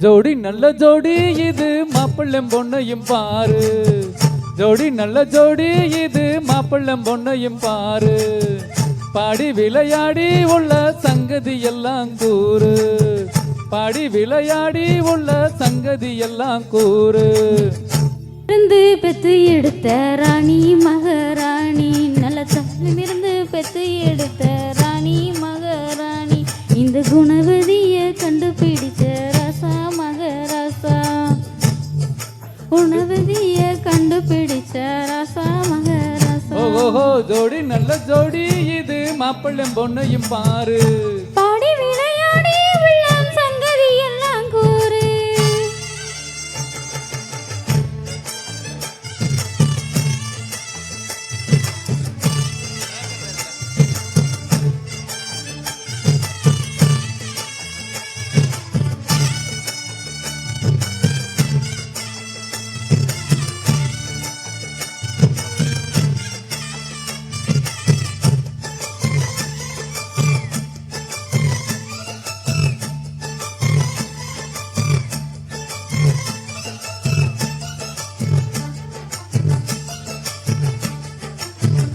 ஜோடி நல்ல ஜோடி இது மாப்பிள்ளம் பொண்ணையும் பாரு. ஜோடி நல்ல ஜோடி இது மாப்பிள்ளம் பொண்ணையும் பாரு. பாடி விளையாடி உள்ள சங்கதி எல்லாம் கூறு. பாடி விளையாடி உள்ள சங்கதி எல்லாம் கூறு. இருந்து பெத்து எடுத்த ராணி மகாராணி, நல்ல தன்னிலிருந்து பெத்து எடுத்த ராணி மகாராணி, இந்த குணவதிய கண்டுபிடிச்ச ராசா மகராசா. குணவதிய கண்டுபிடிச்ச ராசா மகராசா. ஓஹோ ஜோடி நல்ல ஜோடி இது மாப்பிள்ளம் பொண்ணையும் பாரு. பாடி விளையாடி உள்ளம் சங்கதி எல்லாம் கூறு.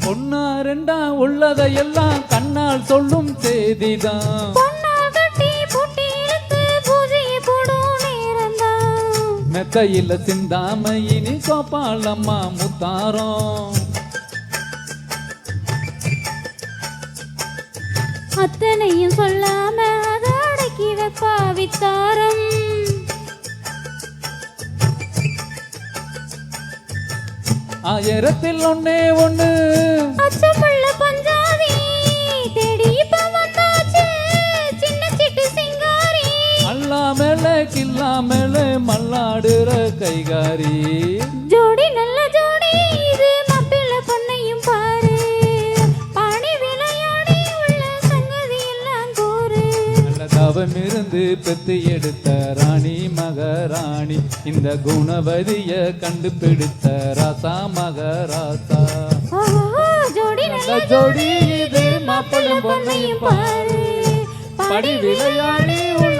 பொண்ணா ரெண்டா உள்ளதையெல்லாம் கண்ணால் சொல்லும் செய்திதான். மெத்தையில சிந்தாம இனி கோபாலம்மா முத்தாரம். அத்தனையும் சொல்லாம அதை அடக்கி வைப்பா வித்தாரம். ஆயிரத்தில் ஒன்னே ஒண்ணு அச்சமுள்ள பஞ்சாதி தேடி இப்ப வந்தாச்சு சின்ன சிட்டு சிங்காரி. அல்லாமல கில்லாமல மல்லாடுற கைகாரி. ஜோடி நல்ல ஜோடி இது மாப்பிள்ள பொண்ணையும் பாரு. பாடி விளையாடி உள்ள சங்கதி எல்லாம் கூறு. நல்ல தவம் இருந்து பெத்து எடுத்த ராணி மகாராணி, இந்த குணவதிய கண்டுபிடித்த ராசா மகராசா. ஜோடி நல்ல ஜோடி இது மாப்பிள்ளம் பொண்ணையும் பாரு. படி விளையாடி உள்ள